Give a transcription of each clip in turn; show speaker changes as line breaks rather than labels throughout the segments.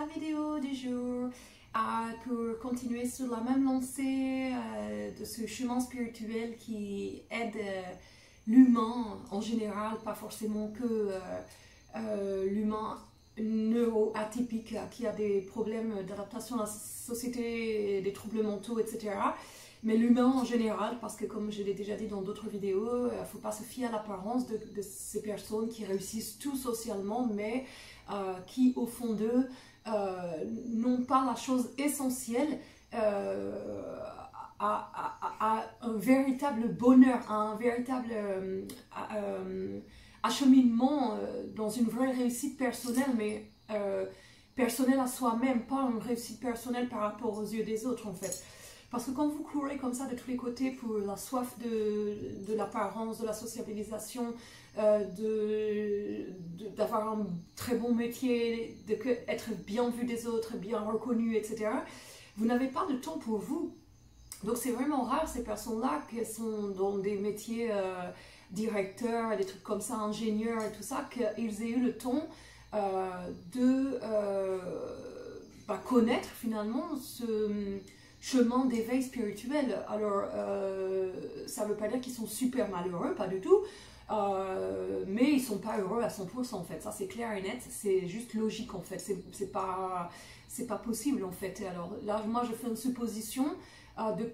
la vidéo du jour pour continuer sur la même lancée de ce chemin spirituel qui aide l'humain en général, pas forcément que l'humain neuroatypique qui a des problèmes d'adaptation à la société, des troubles mentaux, etc. Mais l'humain en général, parce que comme je l'ai déjà dit dans d'autres vidéos, il ne faut pas se fier à l'apparence de ces personnes qui réussissent tout socialement, mais qui au fond d'eux n'ont pas la chose essentielle à un véritable bonheur, à un véritable acheminement dans une vraie réussite personnelle, mais personnelle à soi-même, pas une réussite personnelle par rapport aux yeux des autres en fait. Parce que quand vous courez comme ça de tous les côtés pour la soif de l'apparence, de la sociabilisation, d'avoir un très bon métier, d'être bien vu des autres, bien reconnu, etc., vous n'avez pas de temps pour vous. Donc c'est vraiment rare ces personnes-là qui sont dans des métiers directeurs, des trucs comme ça, ingénieurs et tout ça, qu'ils aient eu le temps de connaître finalement ce chemin d'éveil spirituel. Alors ça ne veut pas dire qu'ils sont super malheureux, pas du tout, mais ils ne sont pas heureux à 100% en fait, ça c'est clair et net, c'est juste logique en fait, c'est pas possible en fait. Et alors là moi je fais une supposition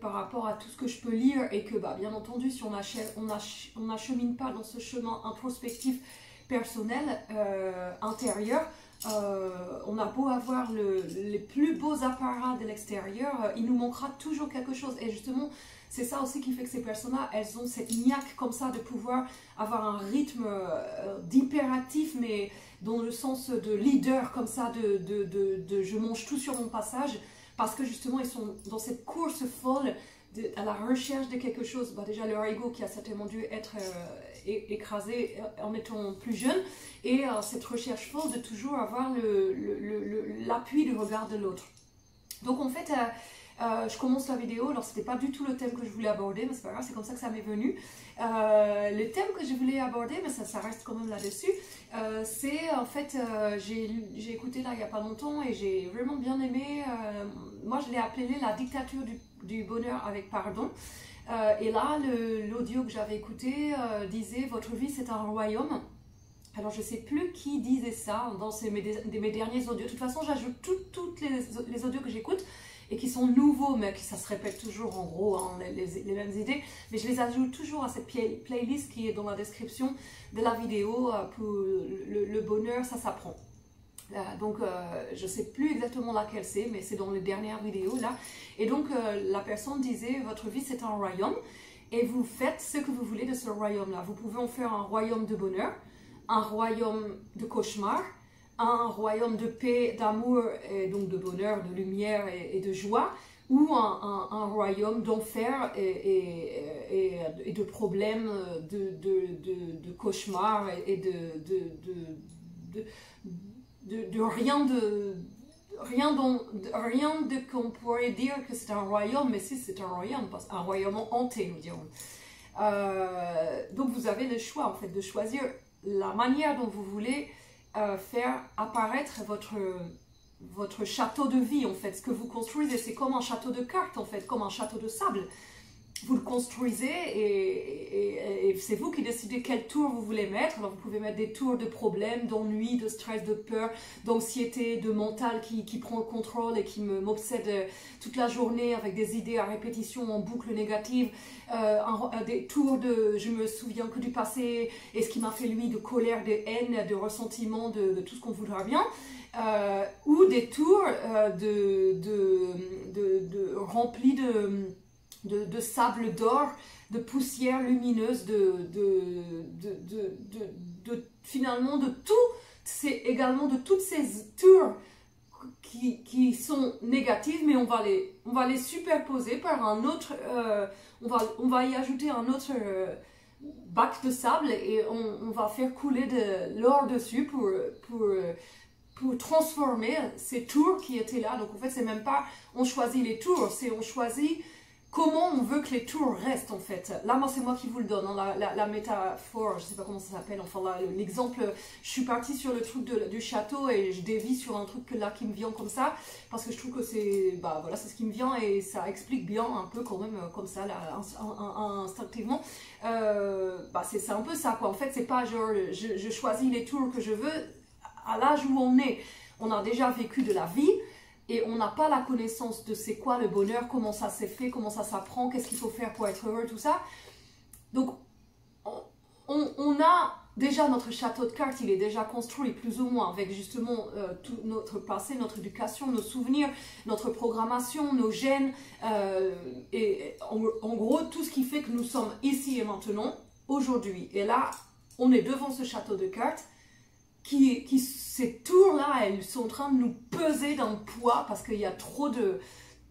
par rapport à tout ce que je peux lire et que bien entendu si on n'achemine pas dans ce chemin introspectif personnel intérieur, on a beau avoir les plus beaux apparats de l'extérieur, il nous manquera toujours quelque chose. Et justement, c'est ça aussi qui fait que ces personnes-là, elles ont cette niaque comme ça de pouvoir avoir un rythme d'impératif, mais dans le sens de leader comme ça, de je mange tout sur mon passage, parce que justement, ils sont dans cette course folle à la recherche de quelque chose. Déjà, leur ego qui a certainement dû être écrasé en étant plus jeune, et cette recherche folle de toujours avoir l'appui du regard de l'autre. Donc en fait, je commence la vidéo, alors c'était pas du tout le thème que je voulais aborder, mais c'est pas grave, c'est comme ça que ça m'est venu. Le thème que je voulais aborder, mais ça reste quand même là-dessus, c'est en fait, j'ai écouté là il n'y a pas longtemps et j'ai vraiment bien aimé, moi je l'ai appelé la dictature du bonheur avec pardon. Et là, l'audio que j'avais écouté disait « Votre vie, c'est un royaume ». Alors, je ne sais plus qui disait ça dans mes derniers audios. De toute façon, j'ajoute toutes les audios que j'écoute et qui sont nouveaux, mais ça se répète toujours en gros, hein, les mêmes idées. Mais je les ajoute toujours à cette playlist qui est dans la description de la vidéo pour le bonheur, ça s'apprend. Donc je ne sais plus exactement laquelle c'est, mais c'est dans les dernières vidéos là. Et donc la personne disait votre vie c'est un royaume et vous faites ce que vous voulez de ce royaume là. Vous pouvez en faire un royaume de bonheur, un royaume de cauchemar, un royaume de paix, d'amour et donc de bonheur, de lumière et de joie, ou un royaume d'enfer et de problèmes, de cauchemar et de rien de qu'on pourrait dire que c'est un royaume, mais si c'est un royaume hanté, nous dirons. Donc vous avez le choix en fait de choisir la manière dont vous voulez faire apparaître votre château de vie en fait. Ce que vous construisez, c'est comme un château de cartes en fait, comme un château de sable. Vous le construisez et c'est vous qui décidez quelle tour vous voulez mettre. Alors vous pouvez mettre des tours de problèmes, d'ennui, de stress, de peur, d'anxiété, de mental qui prend le contrôle et qui m'obsède toute la journée avec des idées à répétition en boucle négative. Des tours de je me souviens que du passé et ce qui m'a fait lui, de colère, de haine, de ressentiment, de tout ce qu'on voudra bien. Ou des tours remplis de sable d'or, de poussière lumineuse, finalement de tout, c'est également de toutes ces tours qui sont négatives, mais on va les superposer par un autre, on va y ajouter un autre bac de sable et on va faire couler de l'or dessus pour transformer ces tours qui étaient là. Donc en fait c'est même pas on choisit les tours, c'est on choisit comment on veut que les tours restent en fait. Là, moi, c'est moi qui vous le donne, hein, la métaphore, je sais pas comment ça s'appelle, enfin l'exemple, je suis partie sur le truc du château et je dévie sur un truc là qui me vient comme ça, parce que je trouve que c'est, bah voilà, c'est ce qui me vient et ça explique bien un peu quand même comme ça, là, instinctivement. Bah c'est un peu ça quoi, en fait, c'est pas genre, je choisis les tours que je veux, à l'âge où on est, on a déjà vécu de la vie, et on n'a pas la connaissance de c'est quoi le bonheur, comment ça s'est fait, comment ça s'apprend, qu'est-ce qu'il faut faire pour être heureux, tout ça. Donc, on a déjà notre château de cartes, il est déjà construit plus ou moins avec justement tout notre passé, notre éducation, nos souvenirs, notre programmation, nos gènes, et en gros tout ce qui fait que nous sommes ici et maintenant, aujourd'hui. Et là, on est devant ce château de cartes, ces tours-là, elles sont en train de nous peser dans le poids parce qu'il y a trop de...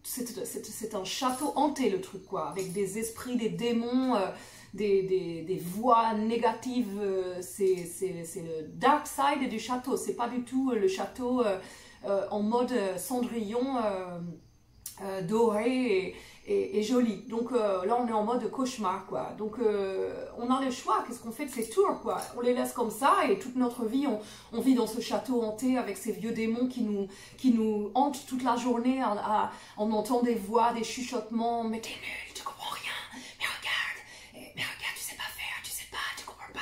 C'est un château hanté le truc quoi, avec des esprits, des démons, des voix négatives, c'est le dark side du château, c'est pas du tout le château en mode Cendrillon doré et joli. Donc là on est en mode cauchemar quoi. Donc on a le choix, qu'est-ce qu'on fait de ces tours quoi? On les laisse comme ça et toute notre vie on vit dans ce château hanté avec ces vieux démons qui nous hantent toute la journée, on entend des voix, des chuchotements, mais t'es nul, tu comprends rien, mais regarde, tu sais pas faire, tu sais pas, tu comprends pas,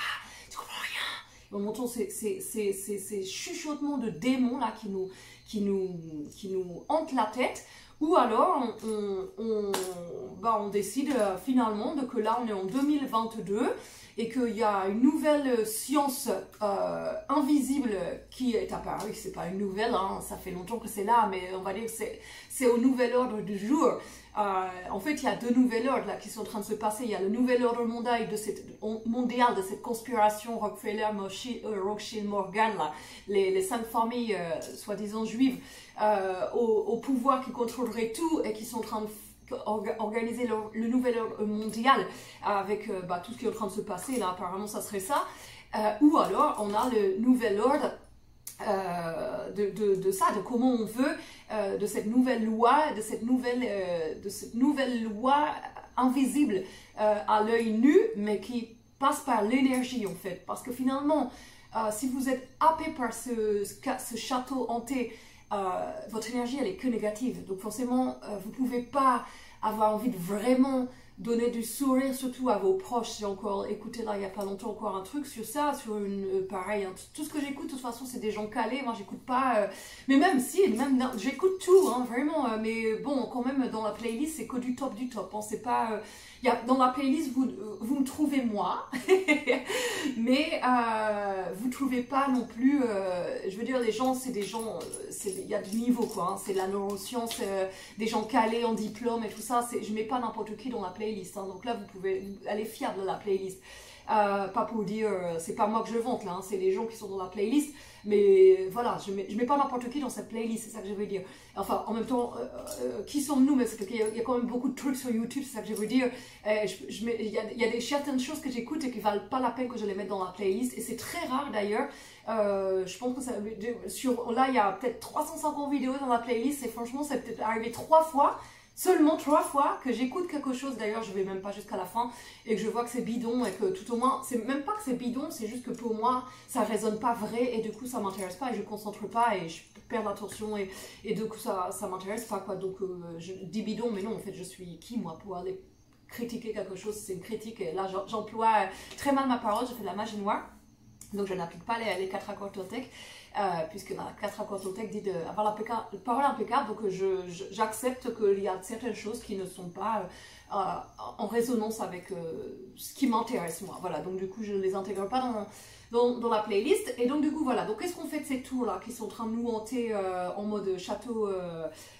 tu comprends rien. Et on entend ces chuchotements de démons là qui nous hantent la tête. Ou alors, on décide finalement que là, on est en 2022 et qu'il y a une nouvelle science invisible qui est apparue. C'est pas une nouvelle, hein, ça fait longtemps que c'est là, mais on va dire que c'est au nouvel ordre du jour. En fait, il y a deux nouveaux ordres là, qui sont en train de se passer. Il y a le nouvel ordre mondial de cette conspiration Rothschild, Morgan, là, les 5 familles soi-disant juives au pouvoir qui contrôlerait tout et qui sont en train d'organiser le nouvel ordre mondial avec tout ce qui est en train de se passer. Là, apparemment, ça serait ça. Ou alors, on a le nouvel ordre de comment on veut, de cette nouvelle loi, de cette nouvelle loi invisible à l'œil nu, mais qui passe par l'énergie en fait. Parce que finalement, si vous êtes happé par ce château hanté, votre énergie elle est que négative. Donc forcément, vous ne pouvez pas avoir envie de vraiment donner du sourire, surtout à vos proches. J'ai encore écouté là il n'y a pas longtemps encore un truc sur ça, sur une pareil, hein, tout ce que j'écoute de toute façon c'est des gens calés, moi j'écoute pas, mais même si, j'écoute tout, hein, vraiment, mais bon quand même dans la playlist c'est que du top, hein, c'est pas, dans la playlist vous me trouvez moi, mais vous trouvez pas non plus, je veux dire les gens c'est des gens, il y a du niveau quoi, hein, c'est de la neuroscience, des gens calés en diplôme et tout ça, je mets pas n'importe qui dans la playlist. Hein. Donc là, vous pouvez aller fier de la playlist. Pas pour dire, c'est pas moi que je vante là, hein, c'est les gens qui sont dans la playlist. Mais voilà, je mets pas n'importe qui dans cette playlist, c'est ça que je veux dire. Enfin, en même temps, qui sommes-nous? Mais c'est qu'il y a quand même beaucoup de trucs sur YouTube, c'est ça que je veux dire. Il y a certaines choses que j'écoute et qui valent pas la peine que je les mette dans la playlist. Et c'est très rare d'ailleurs. Je pense que ça, là, il y a peut-être 350 vidéos dans la playlist et franchement, c'est peut-être arrivé 3 fois. Seulement 3 fois que j'écoute quelque chose, d'ailleurs je vais même pas jusqu'à la fin, et que je vois que c'est bidon et que tout au moins, c'est même pas que c'est bidon, c'est juste que pour moi ça résonne pas vrai et du coup ça m'intéresse pas et je concentre pas et je perds l'attention et du coup ça m'intéresse pas quoi. Donc je dis bidon, mais non en fait je suis qui moi pour aller critiquer quelque chose, c'est une critique et là j'emploie très mal ma parole, je fais de la magie noire. Donc je n'applique pas les 4 accords Toltec, puisque dans les 4 accords Toltec dit d'avoir la parole impeccable, donc j'accepte qu'il y a certaines choses qui ne sont pas en résonance avec ce qui m'intéresse moi. Voilà, donc du coup je ne les intègre pas dans la playlist. Et donc du coup voilà, donc qu'est-ce qu'on fait de ces tours là qui sont en train de nous hanter en mode château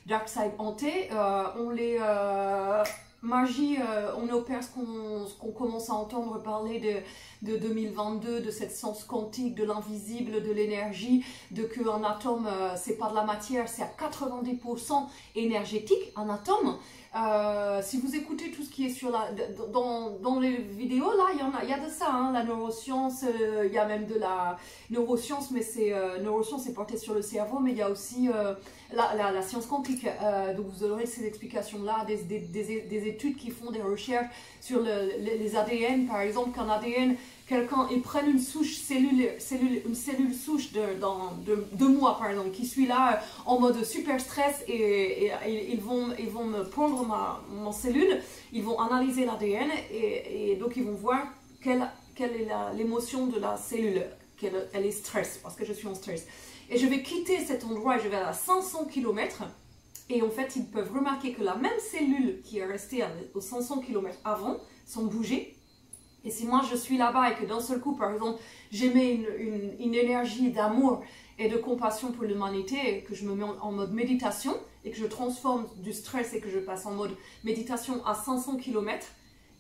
dark side hanté, on les... magie, on opère ce qu'on commence à entendre parler de 2022, de cette science quantique, de l'invisible, de l'énergie, de qu'un atome, c'est pas de la matière, c'est à 90% énergétique, un atome. Si vous écoutez tout ce qui est sur dans les vidéos, là, il y a de ça, hein, la neuroscience, il y a même de la neuroscience, mais neuroscience c'est porté sur le cerveau, mais il y a aussi la science quantique. Donc vous aurez ces explications-là, des études qui font des recherches sur les ADN, par exemple, qu'un ADN, ils prennent une souche une cellule souche de moi, par exemple, qui suis là en mode super stress et ils vont me prendre mon cellule, ils vont analyser l'ADN et donc ils vont voir quelle est l'émotion de la cellule, elle est stress, parce que je suis en stress. Et je vais quitter cet endroit et je vais à 500 km et en fait ils peuvent remarquer que la même cellule qui est restée aux 500 km avant, sans bouger. Et si moi je suis là-bas et que d'un seul coup, par exemple, j'émets une énergie d'amour et de compassion pour l'humanité, que je me mets en mode méditation et que je transforme du stress et que je passe en mode méditation à 500 km,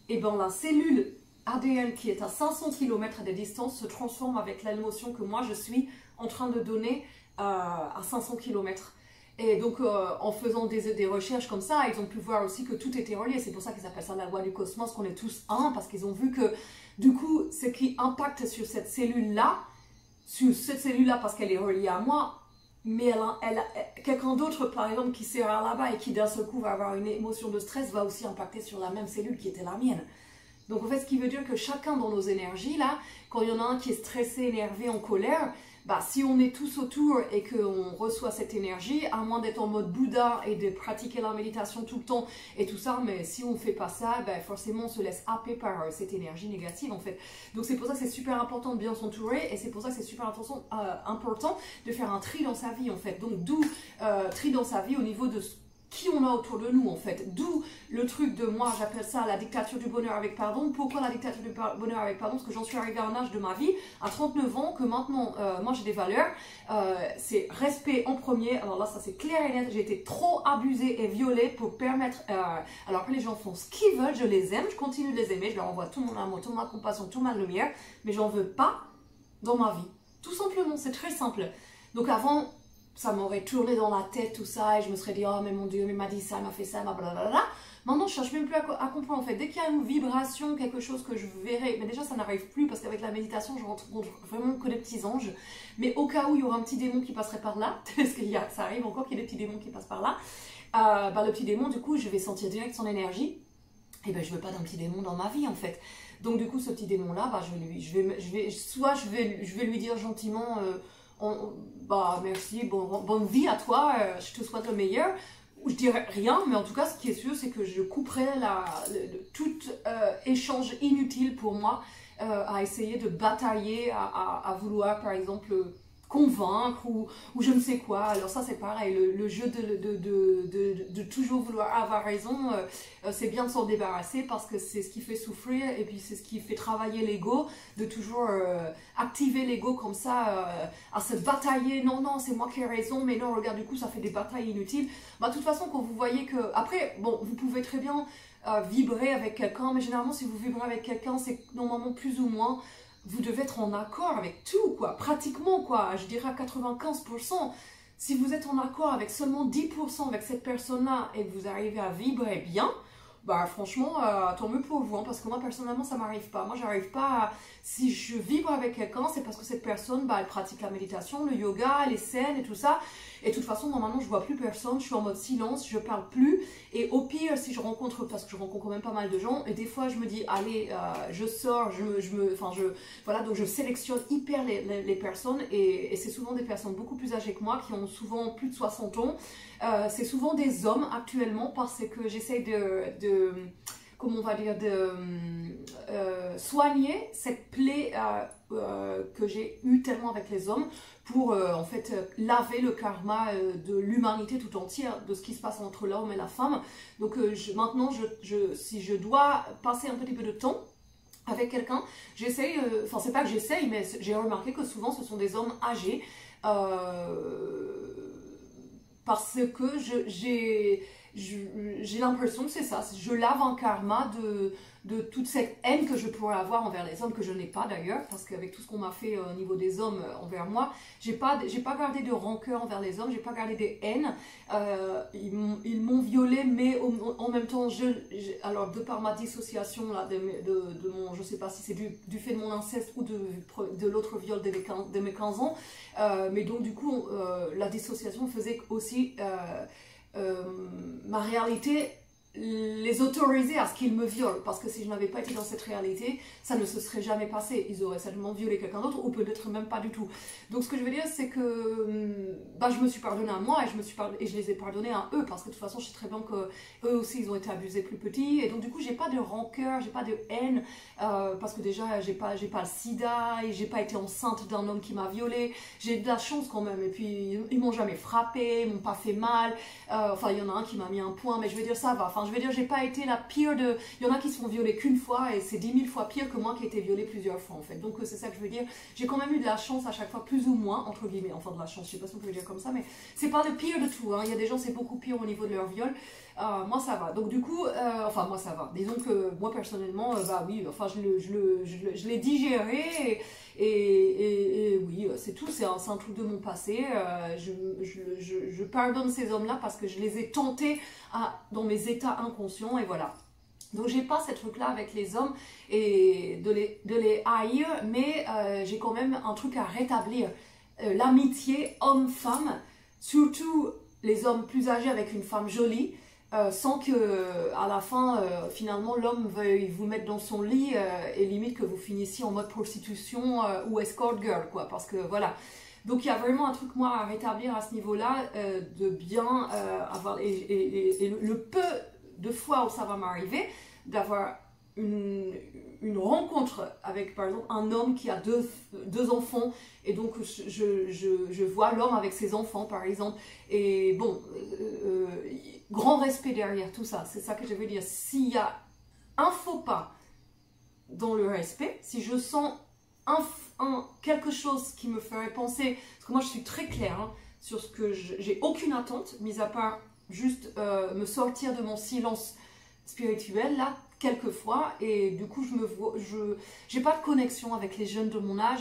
et bien la cellule ADN qui est à 500 km de distance se transforme avec l'émotion que moi je suis en train de donner à 500 km. Et donc, en faisant des recherches comme ça, ils ont pu voir aussi que tout était relié. C'est pour ça qu'ils appellent ça la loi du cosmos, qu'on est tous un, parce qu'ils ont vu que, du coup, ce qui impacte sur cette cellule-là, parce qu'elle est reliée à moi, mais quelqu'un d'autre, par exemple, qui sera là-bas et qui d'un seul coup va avoir une émotion de stress, va aussi impacter sur la même cellule qui était la mienne. Donc, en fait, ce qui veut dire que chacun dans nos énergies, là, quand il y en a un qui est stressé, énervé, en colère, bah, si on est tous autour et qu'on reçoit cette énergie, à moins d'être en mode Bouddha et de pratiquer la méditation tout le temps et tout ça, mais si on ne fait pas ça, bah, forcément on se laisse happer par cette énergie négative en fait. Donc c'est pour ça que c'est super important de bien s'entourer et c'est pour ça que c'est super important de faire un tri dans sa vie en fait. Donc d'où tri dans sa vie au niveau de qui on a autour de nous en fait. D'où le truc de moi, j'appelle ça la dictature du bonheur avec pardon. Pourquoi la dictature du bonheur avec pardon? Parce que j'en suis arrivée à un âge de ma vie, à 39 ans, que maintenant, moi j'ai des valeurs. C'est respect en premier. Alors là, ça c'est clair et net. J'ai été trop abusée et violée pour permettre... alors que les gens font ce qu'ils veulent, je les aime, je continue de les aimer, je leur envoie tout mon amour, toute ma compassion, toute ma lumière, mais j'en veux pas dans ma vie. Tout simplement, c'est très simple. Donc avant... ça m'aurait tourné dans la tête tout ça et je me serais dit oh mais mon Dieu, mais il m'a dit ça, il m'a fait ça, blablabla. Maintenant je cherche même plus à comprendre en fait. Dès qu'il y a une vibration, quelque chose que je verrai, mais déjà ça n'arrive plus parce qu'avec la méditation je rencontre vraiment que des petits anges. Mais au cas où il y aura un petit démon qui passerait par là, parce que ça arrive encore qu'il y ait des petits démons qui passent par là, le petit démon du coup je vais sentir direct son énergie. Et ben je veux pas d'un petit démon dans ma vie en fait. Donc du coup ce petit démon là, bah, je vais lui dire gentiment bah merci, bonne vie à toi, je te souhaite le meilleur. Je dirais rien, mais en tout cas ce qui est sûr c'est que je couperai tout échange inutile pour moi à essayer de batailler, à vouloir par exemple convaincre ou je ne sais quoi. Alors ça c'est pareil, le jeu de toujours vouloir avoir raison, c'est bien de s'en débarrasser parce que c'est ce qui fait souffrir et puis c'est ce qui fait travailler l'ego, de toujours activer l'ego comme ça, à se batailler, non c'est moi qui ai raison, mais non regarde du coup ça fait des batailles inutiles. Bah de toute façon quand vous voyez que, après bon vous pouvez très bien vibrer avec quelqu'un, mais généralement si vous vibrez avec quelqu'un c'est normalement plus ou moins vous devez être en accord avec tout, quoi, pratiquement, quoi, je dirais à 95%. Si vous êtes en accord avec seulement 10% avec cette personne-là et que vous arrivez à vibrer bien, bah franchement, tant mieux pour vous, hein, parce que moi, personnellement, ça m'arrive pas. Moi, j'arrive pas à... Si je vibre avec quelqu'un, c'est parce que cette personne, bah, elle pratique la méditation, le yoga, elle est saine et tout ça. Et de toute façon, normalement, je vois plus personne, je suis en mode silence, je parle plus. Et au pire, si je rencontre, parce que je rencontre quand même pas mal de gens, et des fois, je me dis, allez, je sors, voilà, donc je sélectionne hyper les personnes. Et c'est souvent des personnes beaucoup plus âgées que moi, qui ont souvent plus de 60 ans. C'est souvent des hommes actuellement, parce que j'essaie comment on va dire, de soigner cette plaie que j'ai eue tellement avec les hommes pour en fait laver le karma de l'humanité tout entière, de ce qui se passe entre l'homme et la femme. Donc maintenant, si je dois passer un petit peu de temps avec quelqu'un, j'essaye, enfin c'est pas que j'essaye, mais j'ai remarqué que souvent ce sont des hommes âgés, parce que j'ai l'impression que c'est ça, je lave un karma de toute cette haine que je pourrais avoir envers les hommes, que je n'ai pas d'ailleurs, parce qu'avec tout ce qu'on m'a fait au niveau des hommes envers moi, j'ai pas gardé de rancœur envers les hommes, j'ai pas gardé des haines. Ils m'ont violée, mais en même temps, alors de par ma dissociation là, de mon, je sais pas si c'est du fait de mon inceste ou de l'autre viol de mes 15 ans, mais donc du coup, la dissociation faisait aussi ma réalité les autoriser à ce qu'ils me violent, parce que si je n'avais pas été dans cette réalité, ça ne se serait jamais passé. Ils auraient certainement violé quelqu'un d'autre, ou peut-être même pas du tout. Donc ce que je veux dire, c'est que je me suis pardonnée à moi, et je les ai pardonnés à eux, parce que de toute façon, je sais très bien que eux aussi, ils ont été abusés plus petits, et donc du coup, j'ai pas de rancœur, j'ai pas de haine, parce que déjà, j'ai pas le sida, et j'ai pas été enceinte d'un homme qui m'a violée. J'ai de la chance quand même, et puis ils m'ont jamais frappé, ils m'ont pas fait mal, enfin, il y en a un qui m'a mis un point, mais je veux dire, ça va. Enfin, je veux dire, j'ai pas été la pire de... Il y en a qui se font violer qu'une fois, et c'est 10 000 fois pire que moi qui ai été violée plusieurs fois, en fait. Donc, c'est ça que je veux dire. J'ai quand même eu de la chance à chaque fois, plus ou moins, entre guillemets. Enfin, de la chance, je sais pas si on peut le dire comme ça, mais c'est pas le pire de tout, hein. Il y a des gens, c'est beaucoup pire au niveau de leur viol. Moi, ça va. Donc, du coup, enfin, moi, ça va. Disons que moi, personnellement, oui, enfin, je l'ai digéré, et oui, c'est tout, c'est un truc de mon passé. Je pardonne ces hommes-là parce que je les ai tentés dans mes états inconscients, et voilà. Donc j'ai pas ce truc-là avec les hommes et de les haïr, mais j'ai quand même un truc à rétablir. L'amitié homme-femme, surtout les hommes plus âgés avec une femme jolie, sans que à la fin finalement l'homme veuille vous mettre dans son lit et limite que vous finissiez en mode prostitution ou escort girl, quoi, parce que voilà. Donc il y a vraiment un truc moi à rétablir à ce niveau-là, de bien avoir, et le peu de fois où ça va m'arriver, d'avoir une rencontre avec par exemple un homme qui a deux enfants, et donc je vois l'homme avec ses enfants par exemple, et bon, grand respect derrière tout ça, c'est ça que je veux dire. S'il y a un faux pas dans le respect, si je sens quelque chose qui me ferait penser, parce que moi je suis très claire hein, sur ce que j'ai aucune attente, mis à part juste me sortir de mon silence spirituel là, quelquefois, et du coup j'ai pas de connexion avec les jeunes de mon âge,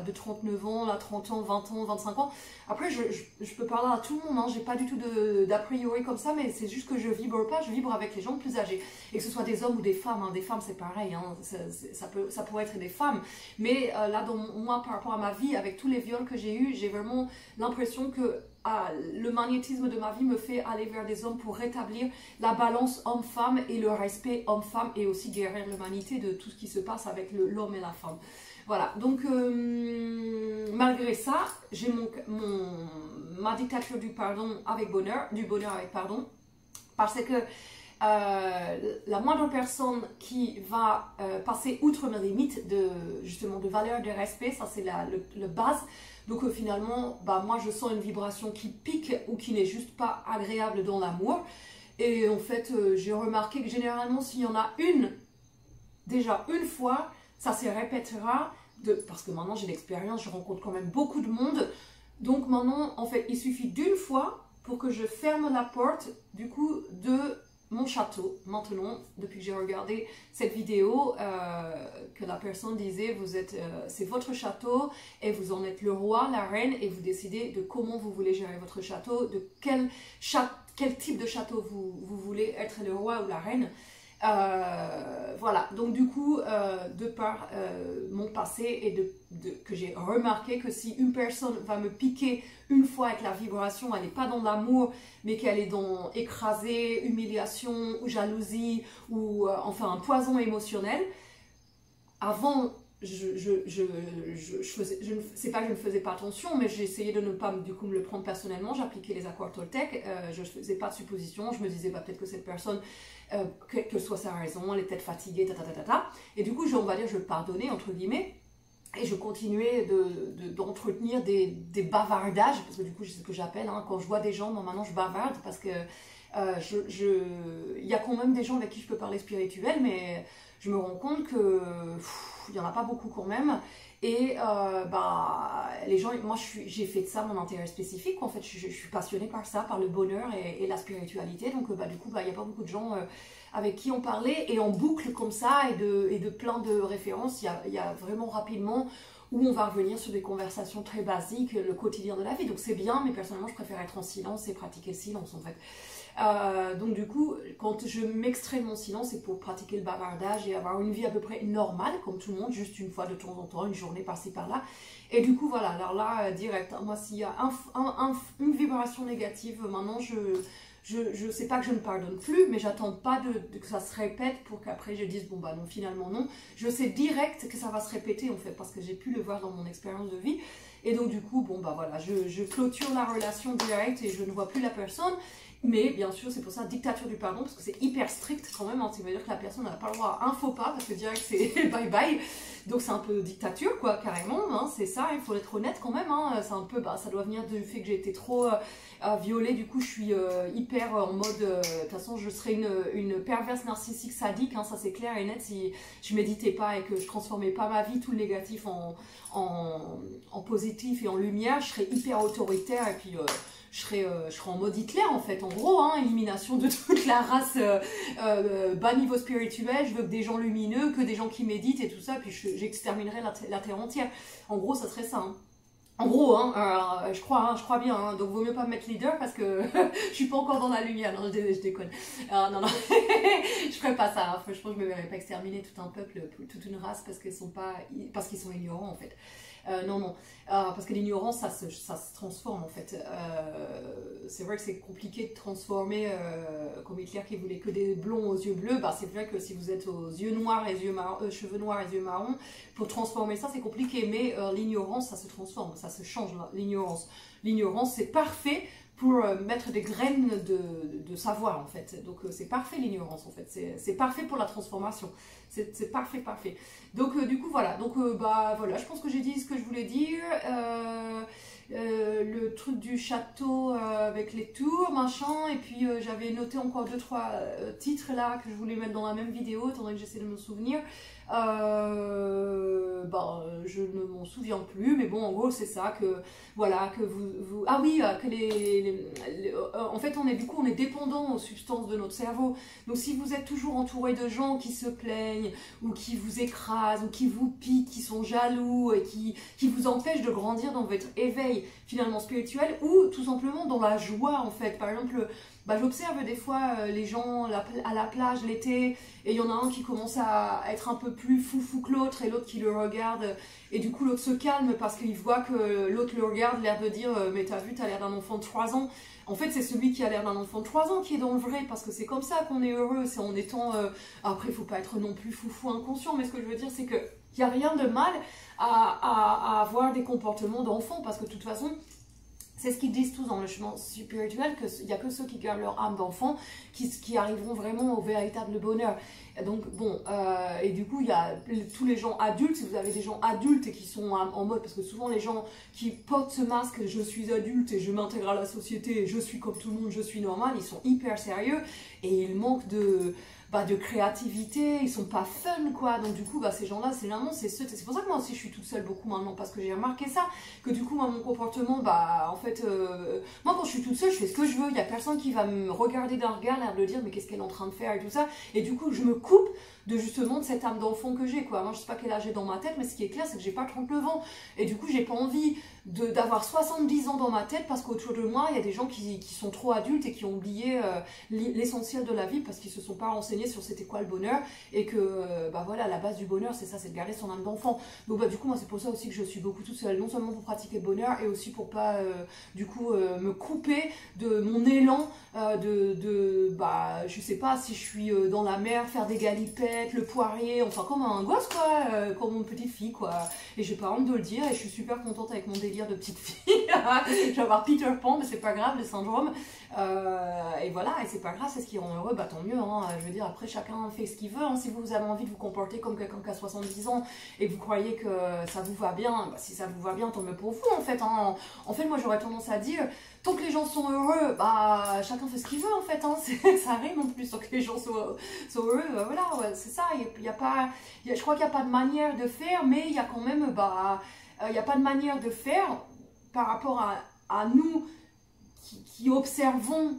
de 39 ans, là, 30 ans, 20 ans, 25 ans. Après je peux parler à tout le monde, hein, j'ai pas du tout d'a priori comme ça, mais c'est juste que je vibre pas, je vibre avec les gens plus âgés, et que ce soit des hommes ou des femmes, hein. Des femmes c'est pareil, hein, ça pourrait être des femmes, mais là moi par rapport à ma vie, avec tous les viols que j'ai eus, j'ai vraiment l'impression que le magnétisme de ma vie me fait aller vers des hommes pour rétablir la balance homme-femme et le respect homme-femme, et aussi guérir l'humanité de tout ce qui se passe avec l'homme et la femme. Voilà, donc malgré ça, j'ai ma dictature du pardon avec bonheur, du bonheur avec pardon, parce que la moindre personne qui va passer outre mes limites justement de valeur, de respect, ça c'est le base. Donc finalement, moi je sens une vibration qui pique ou qui n'est juste pas agréable dans l'amour. Et en fait, j'ai remarqué que généralement, s'il y en a déjà une fois, ça se répétera, parce que maintenant j'ai l'expérience, je rencontre quand même beaucoup de monde. Donc maintenant, en fait, il suffit d'une fois pour que je ferme la porte, du coup, de mon château. Maintenant, depuis que j'ai regardé cette vidéo, que la personne disait, c'est votre château et vous en êtes le roi, la reine, et vous décidez de comment vous voulez gérer votre château, de quel type de château vous voulez être le roi ou la reine. Voilà, donc du coup, de par mon passé, et que j'ai remarqué que si une personne va me piquer une fois avec la vibration, elle n'est pas dans l'amour, mais qu'elle est dans écrasée, humiliation, ou jalousie, ou enfin un poison émotionnel, avant, c'est pas que je ne faisais pas attention, mais j'ai essayé de ne pas du coup me le prendre personnellement. J'appliquais les accords Toltec, je ne faisais pas de suppositions, je me disais peut-être que cette personne, quelle que soit sa raison, elle est peut-être fatiguée, et du coup on va dire je pardonnais entre guillemets, et je continuais d'entretenir des bavardages, parce que du coup c'est ce que j'appelle, hein, quand je vois des gens, maintenant je bavarde, parce que il y a quand même des gens avec qui je peux parler spirituel, mais je me rends compte que il n'y en a pas beaucoup quand même, Et bah, les gens, moi j'ai fait de ça mon intérêt spécifique. En fait, je suis passionnée par ça, par le bonheur et la spiritualité. Donc bah, du coup, bah, il n'y a pas beaucoup de gens avec qui on parlait. Et en boucle comme ça, et de plein de références, il y a vraiment rapidement où on va revenir sur des conversations très basiques, le quotidien de la vie. Donc c'est bien, mais personnellement, je préfère être en silence et pratiquer le silence en fait. Donc du coup, quand je m'extrais de mon silence, c'est pour pratiquer le bavardage et avoir une vie à peu près normale, comme tout le monde, juste une fois de temps en temps, une journée par-ci par-là. Et du coup, voilà, alors là, direct, moi, s'il y a une vibration négative, maintenant, je sais pas que je ne pardonne plus, mais j'attends pas que ça se répète pour qu'après je dise, bon bah non, finalement non. Je sais direct que ça va se répéter, en fait, parce que j'ai pu le voir dans mon expérience de vie. Et donc du coup, bon bah voilà, je clôture la relation directe et je ne vois plus la personne. Mais bien sûr, c'est pour ça dictature du pardon, parce que c'est hyper strict quand même, hein. Ça veut dire que la personne n'a pas le droit à un faux pas, parce que direct c'est bye bye. Donc c'est un peu dictature quoi, carrément, hein, c'est ça, il faut être honnête quand même, hein. C'est un peu, bah, ça doit venir du fait que j'ai été trop violée, du coup je suis hyper en mode, de toute façon je serais une perverse narcissique sadique, hein, ça c'est clair et net, si je méditais pas et que je transformais pas ma vie, tout le négatif en positif et en lumière, je serais hyper autoritaire et puis... je serais en mode Hitler en fait, en gros, hein, élimination de toute la race bas niveau spirituel, je veux que des gens lumineux, que des gens qui méditent et tout ça, puis j'exterminerai la terre entière. En gros, ça serait ça. Hein. En gros, hein, je crois bien, hein, donc vaut mieux pas me mettre leader parce que je suis pas encore dans la lumière, non, je déconne. Non, non, je ferais pas ça, hein. Franchement, je me verrais pas exterminer tout un peuple, toute une race parce qu'ils sont ignorants en fait. Non, non, parce que l'ignorance, ça se transforme en fait. C'est vrai que c'est compliqué de transformer, comme Hitler qui voulait que des blonds aux yeux bleus, bah, c'est vrai que si vous êtes aux yeux noirs et cheveux noirs et yeux marrons, pour transformer ça c'est compliqué, mais l'ignorance, ça se transforme, ça se change, l'ignorance. L'ignorance, c'est parfait pour mettre des graines de savoir en fait. Donc c'est parfait l'ignorance en fait, c'est parfait pour la transformation, c'est parfait, parfait. Donc du coup voilà, donc bah voilà, je pense que j'ai dit ce que je voulais dire. Le truc du château avec les tours, machin, et puis j'avais noté encore 2-3 titres là que je voulais mettre dans la même vidéo, étant donné que j'essaie de me souvenir. Bah, je ne m'en souviens plus, mais bon, en gros, c'est ça, que voilà, que vous... Ah oui, que en fait, on est dépendant aux substances de notre cerveau. Donc, si vous êtes toujours entouré de gens qui se plaignent, ou qui vous écrasent, ou qui vous piquent, qui sont jaloux, et qui vous empêchent de grandir dans votre éveil, finalement, spirituel, ou tout simplement dans la joie, en fait. Par exemple... Bah, j'observe des fois les gens à la plage l'été, et il y en a un qui commence à être un peu plus foufou que l'autre, et l'autre qui le regarde, et du coup l'autre se calme parce qu'il voit que l'autre le regarde, l'air de dire mais t'as vu, t'as l'air d'un enfant de 3 ans. En fait, c'est celui qui a l'air d'un enfant de 3 ans qui est dans le vrai, parce que c'est comme ça qu'on est heureux, c'est en étant... Après, il faut pas être non plus foufou inconscient, mais ce que je veux dire, c'est qu'il n'y a rien de mal à avoir des comportements d'enfant, parce que de toute façon... C'est ce qu'ils disent tous dans le chemin spirituel, qu'il n'y a que ceux qui gardent leur âme d'enfant qui arriveront vraiment au véritable bonheur. Et donc, bon, et du coup, il y a tous les gens adultes, si vous avez des gens adultes et qui sont en mode, parce que souvent les gens qui portent ce masque, je suis adulte et je m'intègre à la société, et je suis comme tout le monde, je suis normal, ils sont hyper sérieux et ils manquent de créativité, ils sont pas fun quoi, donc du coup bah, ces gens-là c'est pour ça que moi aussi je suis toute seule beaucoup maintenant, parce que j'ai remarqué ça, que du coup moi mon comportement, bah en fait moi quand je suis toute seule je fais ce que je veux, il y a personne qui va me regarder d'un regard, l'air de dire mais qu'est-ce qu'elle est en train de faire et tout ça, et du coup je me coupe de justement de cette âme d'enfant que j'ai quoi. Moi je sais pas quel âge j'ai dans ma tête, mais ce qui est clair c'est que j'ai pas 39 ans, et du coup j'ai pas envie d'avoir 70 ans dans ma tête, parce qu'autour de moi il y a des gens qui sont trop adultes et qui ont oublié l'essentiel de la vie, parce qu'ils se sont pas renseignés sur c'était quoi le bonheur, et que bah voilà, la base du bonheur c'est ça, c'est de garder son âme d'enfant. Donc bah du coup moi c'est pour ça aussi que je suis beaucoup toute seule, non seulement pour pratiquer le bonheur, et aussi pour pas du coup me couper de mon élan bah je sais pas, si je suis dans la mer, faire des galipettes, le poirier, enfin comme un gosse quoi, comme une petite fille quoi, et j'ai pas honte de le dire, et je suis super contente avec mon délire de petite fille. Je vais avoir Peter Pan, mais c'est pas grave, le syndrome. Et voilà, et c'est pas grave, c'est ce qui rend heureux, bah tant mieux, hein. Je veux dire, après chacun fait ce qu'il veut, hein. Si vous avez envie de vous comporter comme quelqu'un qui a 70 ans et que vous croyez que ça vous va bien, bah, si ça vous va bien, tant mieux pour vous en fait, hein. En fait, moi j'aurais tendance à dire, tant que les gens sont heureux, bah chacun fait ce qu'il veut en fait, hein. Ça arrive en plus, tant que les gens sont heureux, voilà, ouais, c'est ça, je crois qu'il n'y a pas de manière de faire, mais il y a quand même, il n'y a pas de manière de faire par rapport à nous qui observons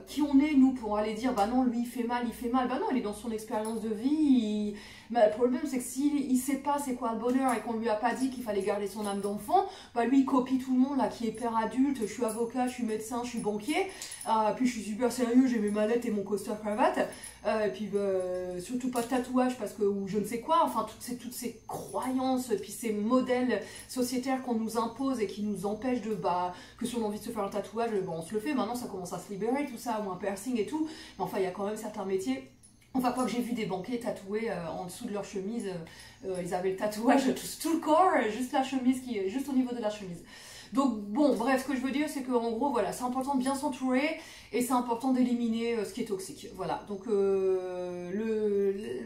qui on est, nous, pour aller dire, bah non, lui, il fait mal, bah non, il est dans son expérience de vie, mais le problème, c'est que s'il ne sait pas c'est quoi le bonheur et qu'on ne lui a pas dit qu'il fallait garder son âme d'enfant, bah lui, il copie tout le monde, là, qui est père adulte, je suis avocat, je suis médecin, je suis banquier, puis je suis super sérieux, j'ai mes mallettes et mon costard cravate, et puis surtout pas de tatouage, parce que, ou je ne sais quoi, enfin, toutes ces croyances, puis ces modèles sociétaires qu'on nous impose et qui nous empêchent de, que si on a envie de se faire un tatouage, bon, on se le fait, maintenant, ça commence à se libérer, tout ça, ou un piercing et tout, mais enfin, il y a quand même certains métiers. Enfin, quoi que j'ai vu des banquiers tatoués en dessous de leur chemise, ils avaient le tatouage tout le corps, juste la chemise qui est juste au niveau de la chemise. Donc bon, bref, ce que je veux dire, c'est qu'en gros, voilà, c'est important de bien s'entourer et c'est important d'éliminer ce qui est toxique. Voilà, donc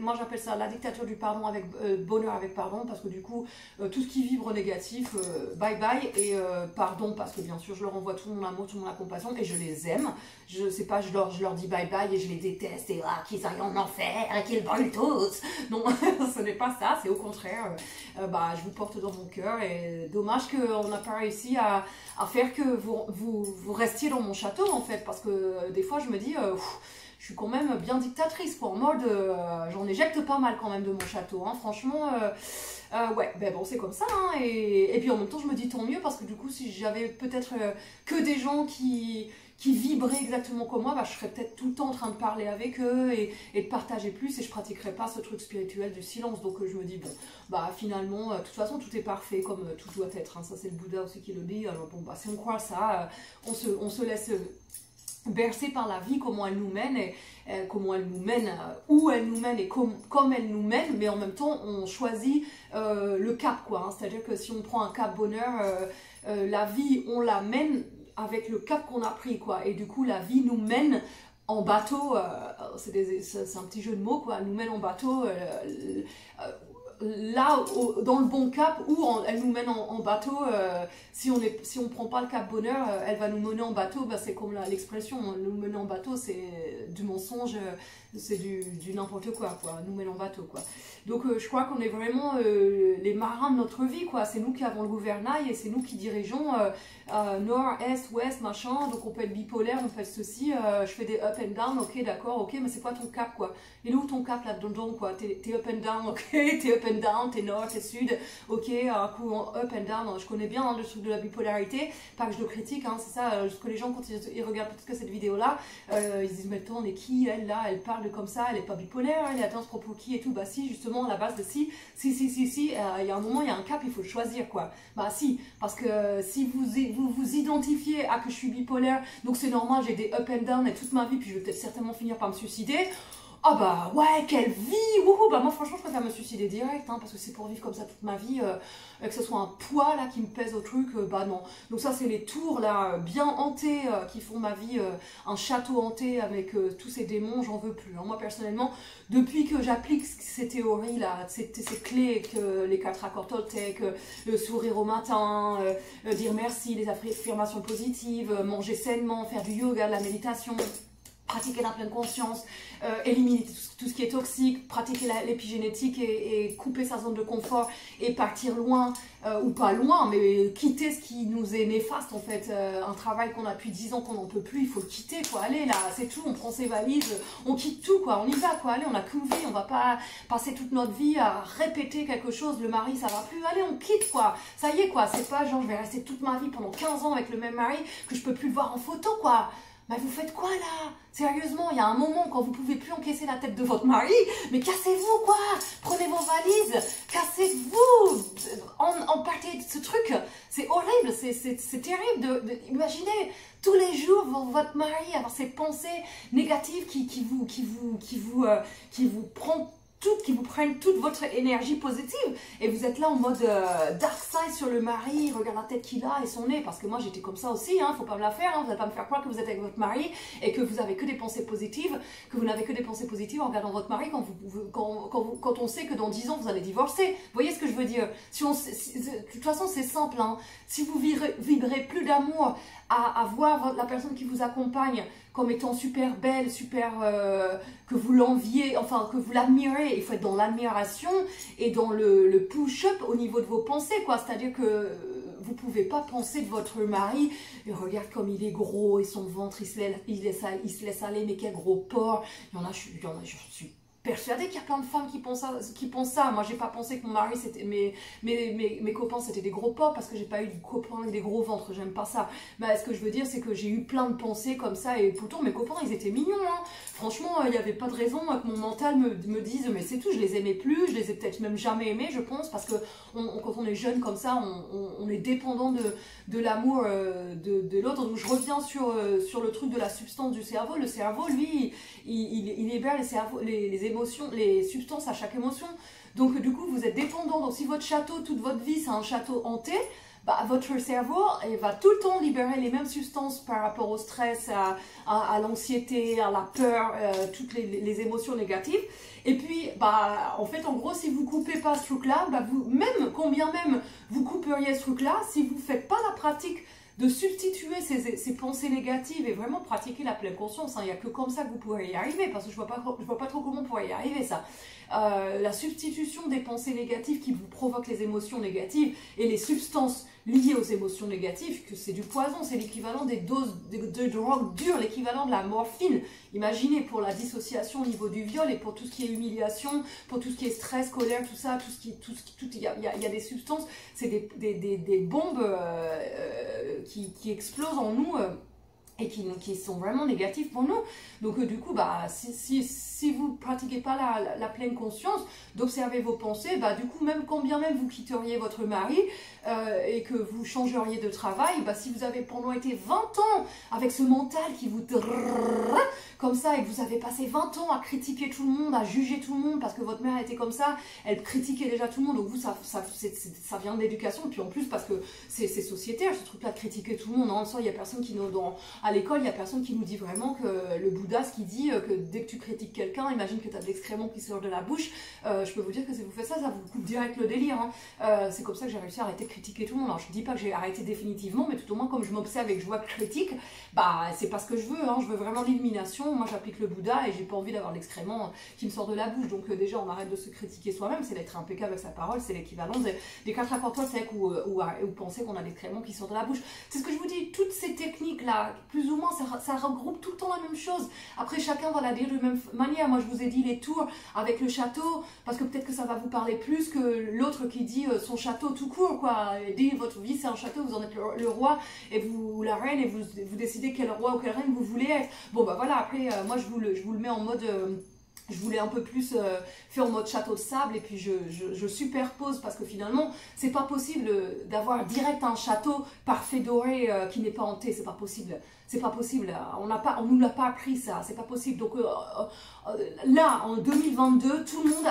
moi j'appelle ça la dictature du pardon avec bonheur avec pardon, parce que du coup, tout ce qui vibre négatif, bye bye, et pardon, parce que bien sûr, je leur envoie tout mon amour, toute mon compassion et je les aime. Je sais pas, je leur dis bye bye et je les déteste et qu'ils aillent en enfer et qu'ils brûlent tous. Non, ce n'est pas ça, c'est au contraire, je vous porte dans mon cœur et dommage qu'on n'a pas réussi à faire que vous restiez dans mon château en fait, parce que des fois je me dis je suis quand même bien dictatrice quoi, en mode j'en éjecte pas mal quand même de mon château, hein, franchement ouais, ben bon c'est comme ça, hein, et puis en même temps je me dis tant mieux, parce que du coup si j'avais peut-être que des gens qui vibraient exactement comme moi, je serais peut-être tout le temps en train de parler avec eux et de partager plus, et je pratiquerais pas ce truc spirituel du silence. Donc je me dis bon, finalement, de toute façon tout est parfait comme tout doit être, hein. Ça c'est le Bouddha aussi qui le dit. Alors bon, si on croit ça, on se laisse bercer par la vie, comment elle nous mène, et comment elle nous mène, où elle nous mène et comme elle nous mène, mais en même temps on choisit le cap quoi, hein. C'est-à-dire que si on prend un cap bonheur, la vie on la mène avec le cap qu'on a pris quoi, et du coup la vie nous mène en bateau, c'est un petit jeu de mots quoi, nous mène en bateau là dans le bon cap, ou elle nous mène en bateau, si on prend pas le cap bonheur, elle va nous mener en bateau, c'est comme l'expression, nous mener en bateau, c'est du mensonge, c'est du n'importe quoi, nous mener en bateau quoi. Donc je crois qu'on est vraiment les marins de notre vie quoi, c'est nous qui avons le gouvernail et c'est nous qui dirigeons nord, est, ouest, machin, donc on peut être bipolaire, on peut être ceci, je fais des up and down, ok d'accord, ok, mais c'est quoi ton cap quoi? Il est où ton cap là-dedans quoi? T'es up and down, ok, t'es up and down, t'es nord, t'es sud, ok, un coup en up and down, je connais bien le truc de la bipolarité, pas que je le critique, hein, c'est ça, ce que les gens quand ils regardent peut-être que cette vidéo là, ils se disent mais attends, on est qui elle là, elle parle comme ça, elle est pas bipolaire, elle est attends, ce propos qui et tout, si justement à la base de si, il y a un moment, il y a un cap, il faut le choisir quoi, si, parce que si vous identifiez à que je suis bipolaire, donc c'est normal, j'ai des up and down et toute ma vie, puis je vais peut-être certainement finir par me suicider. Ah ouais, quelle vie, wouhou. Moi franchement je préfère me suicider direct, hein, parce que c'est pour vivre comme ça toute ma vie, que ce soit un poids là qui me pèse au truc, non. Donc ça c'est les tours là, bien hantés, qui font ma vie, un château hanté avec tous ces démons, j'en veux plus, hein. Moi personnellement, depuis que j'applique ces théories là, ces clés, que les 4 accords Toltec, le sourire au matin, dire merci, les affirmations positives, manger sainement, faire du yoga, de la méditation, pratiquer la pleine conscience, éliminer tout ce qui est toxique, pratiquer l'épigénétique et couper sa zone de confort et partir loin, ou pas loin, mais quitter ce qui nous est néfaste en fait, un travail qu'on a depuis 10 ans qu'on n'en peut plus, il faut le quitter quoi, allez là, c'est tout, on prend ses valises, on quitte tout quoi, on y va quoi, allez, on a qu'une vie, on va pas passer toute notre vie à répéter quelque chose, le mari ça va plus, allez on quitte quoi, ça y est quoi, c'est pas genre je vais rester toute ma vie pendant 15 ans avec le même mari que je peux plus le voir en photo quoi. Mais vous faites quoi là? Sérieusement, il y a un moment quand vous pouvez plus encaisser la tête de votre mari, mais cassez-vous quoi! Prenez vos valises, cassez-vous! En partez de ce truc, c'est horrible, c'est terrible imaginez tous les jours votre mari avoir ces pensées négatives qui vous prend qui vous prennent toute votre énergie positive et vous êtes là en mode dark side sur le mari, regarde la tête qu'il a et son nez, parce que moi j'étais comme ça aussi, hein, faut pas me la faire, hein, vous n'allez pas me faire croire que vous êtes avec votre mari et que vous avez que des pensées positives, que vous n'avez que des pensées positives en regardant votre mari quand on sait que dans 10 ans vous allez divorcer. Vous voyez ce que je veux dire? De toute façon c'est simple, hein. Si vous vibrez plus d'amour à voir la personne qui vous accompagne comme étant super belle, super que vous l'enviez, enfin que vous l'admirez, il faut être dans l'admiration et dans le push-up au niveau de vos pensées, quoi. C'est-à-dire que vous pouvez pas penser de votre mari, regarde comme il est gros et son ventre il se laisse aller, mais quel gros porc. Il y en a, je suis persuadée qu'il y a plein de femmes qui pensent ça. Moi, j'ai pas pensé que mon mari, c'était mes copains, c'était des gros porcs parce que j'ai pas eu de copains avec des gros ventres. J'aime pas ça. Mais ce que je veux dire, c'est que j'ai eu plein de pensées comme ça et pourtant mes copains, ils étaient mignons. Hein. Franchement, il n'y avait pas de raison que mon mental me dise, mais c'est tout. Je les aimais plus. Je les ai peut-être même jamais aimés, je pense, parce que quand on est jeune comme ça, on est dépendant de l'amour de l'autre. Donc je reviens sur le truc de la substance du cerveau. Le cerveau, lui, il libère les émotions, les substances à chaque émotion. Donc du coup, vous êtes dépendant. Donc si votre château, toute votre vie, c'est un château hanté, bah, votre cerveau va tout le temps libérer les mêmes substances par rapport au stress, à l'anxiété, à la peur, toutes les émotions négatives. Et puis, bah, en fait, en gros, si vous ne coupez pas ce truc-là, bah, combien même vous couperiez ce truc-là, si vous ne faites pas la pratique de substituer ces pensées négatives et vraiment pratiquer la pleine conscience. Il n'y a que comme ça que vous pourrez y arriver, parce que je vois pas trop comment on pourrait y arriver, ça. La substitution des pensées négatives qui vous provoquent les émotions négatives et les substances liées aux émotions négatives, que c'est du poison, c'est l'équivalent des doses de drogue dure, l'équivalent de la morphine. Imaginez pour la dissociation au niveau du viol et pour tout ce qui est humiliation, pour tout ce qui est stress, colère, tout ça, il y a des substances, c'est des bombes qui explosent en nous et qui sont vraiment négatifs pour nous. Donc du coup, bah, si vous ne pratiquez pas la pleine conscience, d'observer vos pensées, bah, du coup, même quand bien même vous quitteriez votre mari et que vous changeriez de travail, bah, si vous avez pendant été 20 ans avec ce mental qui vous comme ça et que vous avez passé 20 ans à critiquer tout le monde, à juger tout le monde parce que votre mère était comme ça, elle critiquait déjà tout le monde, donc vous, ça vient de l'éducation, et puis en plus parce que c'est sociétaire, ce truc-là de critiquer tout le monde, en soi, il n'y a personne qui nous, à l'école, il n'y a personne qui nous dit vraiment que le Bouddha, ce qu'il dit, que dès que tu critiques quelqu'un, imagine que tu as de l'excrément qui sort de la bouche, je peux vous dire que si vous faites ça, ça vous coupe direct le délire, hein. C'est comme ça que j'ai réussi à arrêter de critiquer tout le monde. Alors je ne dis pas que j'ai arrêté définitivement, mais tout au moins comme je m'observe et que je vois que je critique, bah c'est pas ce que je veux, hein. Je veux vraiment l'illumination. Moi j'applique le Bouddha et j'ai pas envie d'avoir l'excrément qui me sort de la bouche, donc déjà on arrête de se critiquer soi-même, c'est d'être impeccable avec sa parole, c'est l'équivalent des 4 accords secs ou penser qu'on a l'excrément qui sort de la bouche. C'est ce que je vous dis, toutes ces techniques là, plus ou moins ça regroupe tout le temps la même chose. Après chacun va la dire de la même manière. Moi je vous ai dit les tours avec le château, parce que peut-être que ça va vous parler plus que l'autre qui dit son château tout court, quoi. Il dit votre vie c'est un château, vous en êtes le roi et vous la reine et vous décidez quel roi ou quelle reine vous voulez être. Bon bah voilà, après moi je vous le mets en mode je voulais un peu plus faire en mode château de sable et puis je superpose parce que finalement c'est pas possible d'avoir direct un château parfait doré qui n'est pas hanté, c'est pas possible. C'est pas possible, on nous l'a pas appris ça, c'est pas possible. Donc là en 2022 tout le monde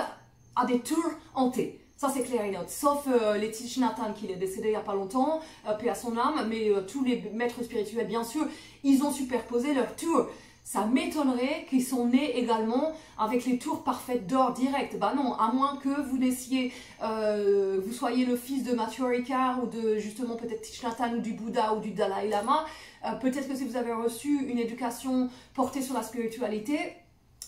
a des tours hantés. Ça c'est clair et net, sauf les Thich Nhat Hanh qui est décédé il n'y a pas longtemps, paix à son âme, mais tous les maîtres spirituels bien sûr, ils ont superposé leurs tours. Ça m'étonnerait qu'ils sont nés également avec les tours parfaites d'or direct. Bah non, à moins que vous naissiez, vous soyez le fils de Matthieu Ricard ou de justement peut-être Thich Nhat Hanh ou du Bouddha ou du Dalai Lama. Peut-être que si vous avez reçu une éducation portée sur la spiritualité,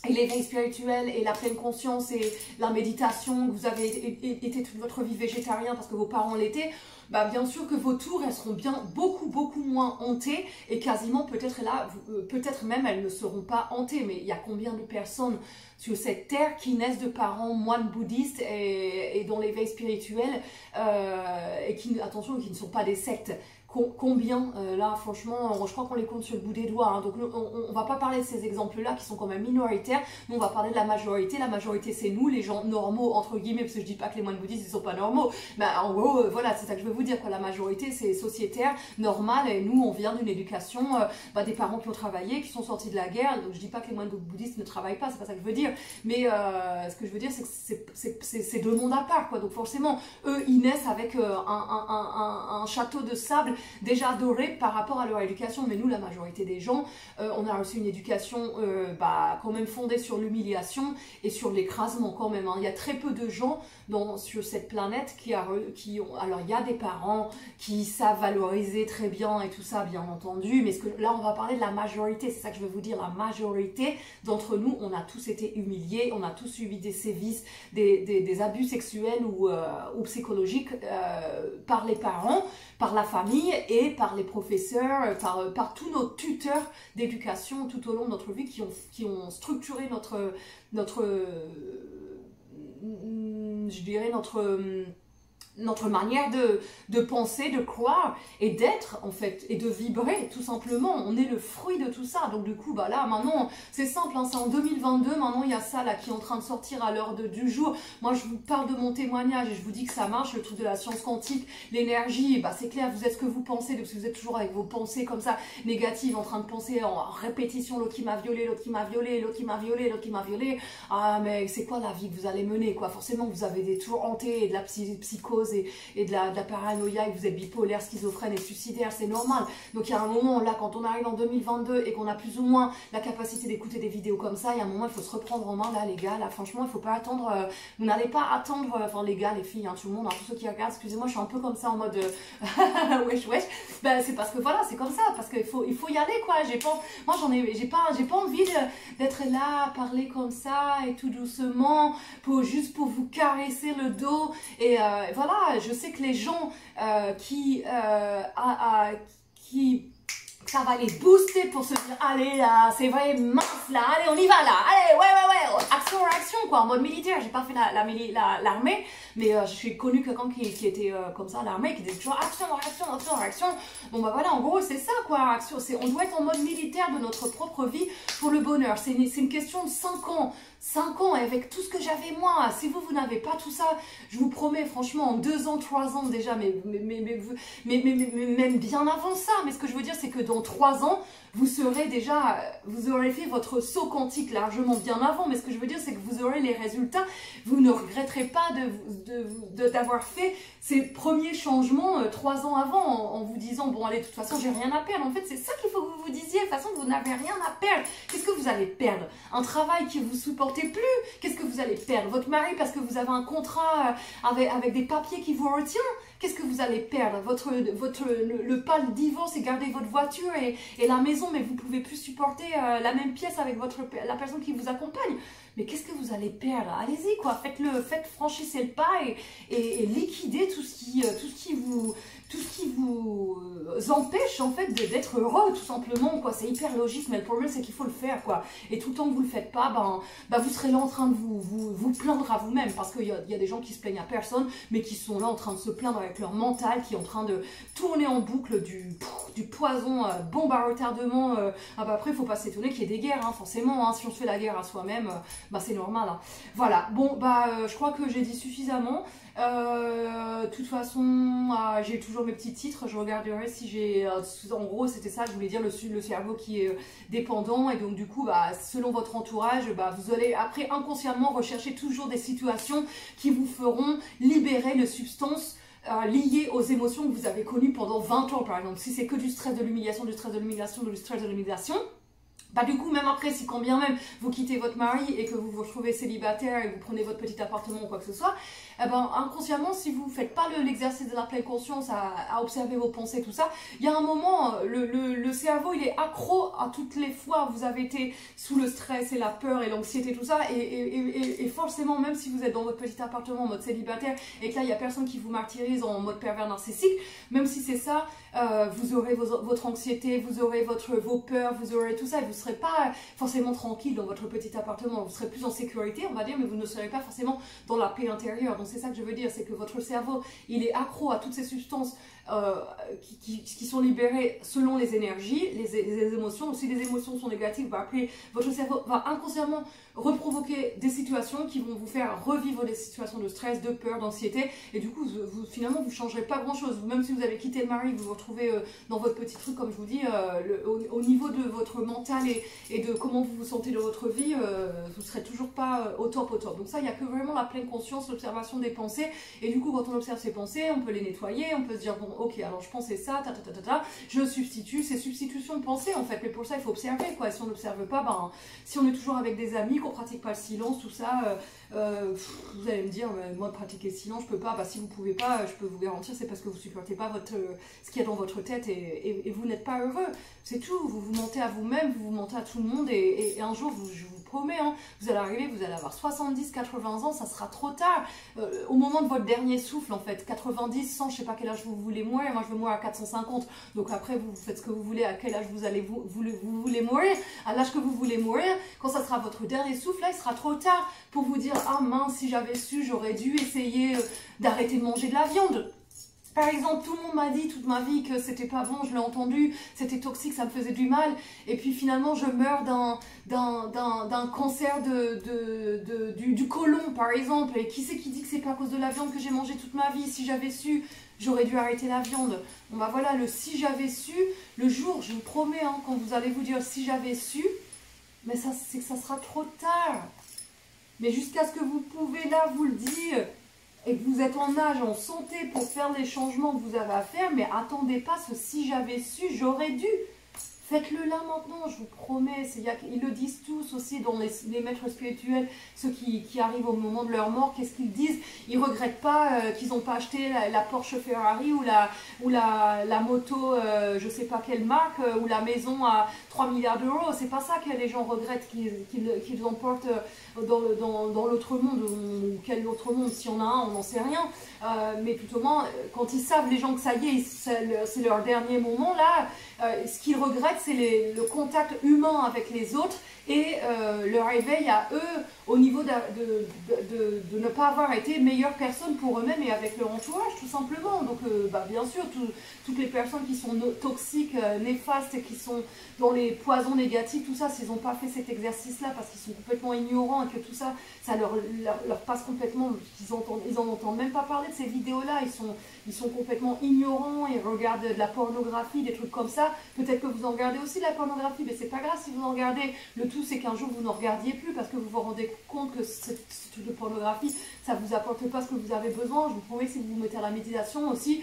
et l'éveil spirituel et la pleine conscience et la méditation, que vous avez été toute votre vie végétarien parce que vos parents l'étaient, bah bien sûr que vos tours, elles seront beaucoup moins hantées et quasiment peut-être là, peut-être même elles ne seront pas hantées, mais il y a combien de personnes sur cette terre qui naissent de parents moines bouddhistes et dans l'éveil spirituel et qui, attention, qui ne sont pas des sectes. combien, là franchement, je crois qu'on les compte sur le bout des doigts, hein. Donc on va pas parler de ces exemples-là qui sont quand même minoritaires, nous on va parler de la majorité c'est nous, les gens normaux, entre guillemets, parce que je dis pas que les moines bouddhistes ils sont pas normaux, mais en gros, voilà, c'est ça que je veux vous dire, quoi. La majorité c'est sociétaire, normal, et nous on vient d'une éducation, des parents qui ont travaillé, qui sont sortis de la guerre, donc je dis pas que les moines bouddhistes ne travaillent pas, c'est pas ça que je veux dire, mais ce que je veux dire c'est que c'est deux mondes à part, quoi. Donc forcément, eux ils naissent avec un château de sable déjà doré par rapport à leur éducation, mais nous la majorité des gens on a reçu une éducation quand même fondée sur l'humiliation et sur l'écrasement quand même, hein. Il y a très peu de gens sur cette planète qui ont, alors il y a des parents qui savent valoriser très bien et tout ça bien entendu, mais là on va parler de la majorité, c'est ça que je veux vous dire, la majorité d'entre nous, on a tous été humiliés, on a tous subi des sévices, des abus sexuels ou psychologiques par les parents, par la famille et par les professeurs, par tous nos tuteurs d'éducation tout au long de notre vie qui ont structuré je dirais notre manière de penser, de croire et d'être en fait, et de vibrer tout simplement. On est le fruit de tout ça. Donc du coup, là maintenant, c'est simple, hein, c'est en 2022, maintenant il y a ça là qui est en train de sortir à l'heure du jour. Moi je vous parle de mon témoignage et je vous dis que ça marche, le truc de la science quantique, l'énergie, c'est clair, vous êtes ce que vous pensez, parce que vous êtes toujours avec vos pensées comme ça, négatives, en train de penser en répétition, l'autre qui m'a violé, l'autre qui m'a violé, l'autre qui m'a violé, l'autre qui m'a violé. Ah mais c'est quoi la vie que vous allez mener, quoi? Forcément vous avez des tours hantés et de la psychose et de la paranoïa, et que vous êtes bipolaire, schizophrène et suicidaire, c'est normal. Donc il y a un moment là, quand on arrive en 2022 et qu'on a plus ou moins la capacité d'écouter des vidéos comme ça, il y a un moment il faut se reprendre en main là les gars, là franchement il faut pas attendre, vous n'allez pas attendre, enfin les gars, les filles, hein, tout le monde, hein, tous ceux qui regardent, excusez-moi je suis un peu comme ça en mode wesh wesh, c'est parce que voilà, c'est comme ça, parce qu'il faut y aller quoi, moi j'ai pas envie d'être là à parler comme ça et tout doucement, juste pour vous caresser le dos, et voilà, je sais que les gens ça va les booster pour se dire allez là, c'est vrai, mince là, allez on y va là, allez ouais, action réaction quoi, en mode militaire. J'ai pas fait l'armée, mais je suis connue quelqu'un qui était comme ça à l'armée, qui disait toujours action réaction. Bon voilà, en gros c'est ça quoi, action, on doit être en mode militaire de notre propre vie pour le bonheur. C'est une question de 5 ans. 5 ans, et avec tout ce que j'avais moi, si vous n'avez pas tout ça, je vous promets, franchement, en 2 ans, 3 ans déjà, mais même bien avant ça, mais ce que je veux dire, c'est que dans 3 ans, vous aurez fait votre saut quantique largement bien avant, mais ce que je veux dire, c'est que vous aurez les résultats, vous ne regretterez pas d'avoir fait ces premiers changements 3 ans avant, en vous disant, bon allez, de toute façon, j'ai rien à perdre. En fait, c'est ça qu'il faut que vous vous disiez, de toute façon, vous n'avez rien à perdre. Qu'est-ce que vous allez perdre? Un travail qui vous supportez plus? Qu'est-ce que vous allez perdre? Votre mari parce que vous avez un contrat avec des papiers qui vous retient? Qu'est-ce que vous allez perdre? Le pas le divorce et garder votre voiture et la maison, mais vous pouvez plus supporter la même pièce avec la personne qui vous accompagne. Mais qu'est-ce que vous allez perdre? Allez-y quoi, franchissez le pas et liquidez tout ce qui vous empêche en fait d'être heureux tout simplement quoi. C'est hyper logique, mais le problème c'est qu'il faut le faire quoi. Et tout le temps que vous le faites pas, vous serez là en train de vous plaindre à vous-même, parce qu'il y a des gens qui se plaignent à personne, mais qui sont là en train de se plaindre avec leur mental, qui est en train de tourner en boucle du poison, bombe à retardement. Après il faut pas s'étonner qu'il y ait des guerres, hein, forcément, hein, si on se fait la guerre à soi-même, c'est normal, hein. Voilà, bon je crois que j'ai dit suffisamment. De toute façon, j'ai toujours mes petits titres, je regarderai si j'ai, en gros c'était ça, je voulais dire, le cerveau qui est dépendant, et donc du coup, selon votre entourage, vous allez après inconsciemment rechercher toujours des situations qui vous feront libérer les substances liées aux émotions que vous avez connues pendant 20 ans par exemple. Si c'est que du stress, de l'humiliation, du coup, même après, si quand bien même vous quittez votre mari et que vous vous retrouvez célibataire et que vous prenez votre petit appartement ou quoi que ce soit, inconsciemment, si vous ne faites pas l'exercice de la pleine conscience à observer vos pensées, tout ça, il y a un moment, le cerveau, il est accro à toutes les fois où vous avez été sous le stress et la peur et l'anxiété, tout ça, et forcément, même si vous êtes dans votre petit appartement en mode célibataire et que là, il n'y a personne qui vous martyrise en mode pervers narcissique, même si c'est ça, vous aurez votre anxiété, vous aurez vos peurs, vous aurez tout ça, et vous ne serez pas forcément tranquille dans votre petit appartement, vous serez plus en sécurité, on va dire, mais vous ne serez pas forcément dans la paix intérieure. Donc c'est ça que je veux dire, c'est que votre cerveau, il est accro à toutes ces substances qui sont libérées selon les énergies, les émotions. Donc si les émotions sont négatives, après votre cerveau va inconsciemment reprovoquer des situations qui vont vous faire revivre des situations de stress, de peur, d'anxiété, et du coup finalement vous ne changerez pas grand chose. Même si vous avez quitté le mari, vous vous retrouvez dans votre petit truc, comme je vous dis, au niveau de votre mental et de comment vous vous sentez dans votre vie, vous ne serez toujours pas au top. Donc ça, il n'y a que vraiment la pleine conscience, l'observation des pensées, et du coup quand on observe ses pensées, on peut les nettoyer, on peut se dire bon ok, alors je pensais ça, je substitue, c'est substitution de pensée en fait, mais pour ça il faut observer quoi. Et si on n'observe pas, ben, si on est toujours avec des amis, qu'on pratique pas le silence, tout ça, vous allez me dire, moi pratiquer le silence, je peux pas. Bah, si vous pouvez pas, je peux vous garantir, c'est parce que vous supportez pas ce qu'il y a dans votre tête et vous n'êtes pas heureux. C'est tout, vous vous mentez à vous-même, vous vous mentez à tout le monde et un jour, je vous promets, hein, vous allez arriver, vous allez avoir 70, 80 ans, ça sera trop tard. Au moment de votre dernier souffle, en fait, 90, 100, je sais pas quel âge vous voulez mourir, moi je veux mourir à 450, donc après vous faites ce que vous voulez, à quel âge vous voulez mourir, à l'âge que vous voulez mourir, quand ça sera votre dernier souffle, là il sera trop tard pour vous dire ah mince, si j'avais su, j'aurais dû essayer d'arrêter de manger de la viande. Par exemple, tout le monde m'a dit toute ma vie que c'était pas bon, je l'ai entendu, c'était toxique, ça me faisait du mal. Et puis finalement, je meurs d'un cancer du côlon, par exemple. Et qui c'est qui dit que c'est pas à cause de la viande que j'ai mangé toute ma vie? Si j'avais su, j'aurais dû arrêter la viande. Bon bah voilà, le si j'avais su, le jour, je vous promets, hein, quand vous allez vous dire si j'avais su, mais ça c'est que ça sera trop tard. Mais jusqu'à ce que vous pouvez là vous le dire, et que vous êtes en âge, en santé pour faire les changements que vous avez à faire, mais attendez pas ce si j'avais su, j'aurais dû. Faites-le là maintenant, je vous promets. Ils le disent tous aussi dans les maîtres spirituels, ceux qui arrivent au moment de leur mort, qu'est-ce qu'ils disent? Ils ne regrettent pas qu'ils n'ont pas acheté la Porsche Ferrari ou la moto, je ne sais pas quelle marque, ou la maison à 3 milliards d'euros. C'est pas ça que les gens regrettent qu'ils emportent dans l'autre monde, ou quel autre monde, si on a un, on n'en sait rien. Mais tout au moins, quand ils savent, les gens, que ça y est, c'est leur dernier moment, là, ce qu'ils regrettent, c'est le contact humain avec les autres et leur éveil à eux au niveau de ne pas avoir été meilleure personne pour eux-mêmes et avec leur entourage, tout simplement. Donc, bien sûr, toutes les personnes qui sont toxiques, néfastes et qui sont dans les poisons négatifs, tout ça, s'ils n'ont pas fait cet exercice-là parce qu'ils sont complètement ignorants et que tout ça, ça leur passe complètement, ils en entendent même pas parler de ces vidéos-là, ils sont complètement ignorants, ils regardent de la pornographie, des trucs comme ça. Peut-être que vous en regardez aussi de la pornographie, mais c'est pas grave si vous en regardez. Le tout, c'est qu'un jour, vous n'en regardiez plus parce que vous vous rendez compte que ce truc de pornographie, ça vous apporte pas ce que vous avez besoin. Je vous promets que si vous vous mettez à la méditation aussi,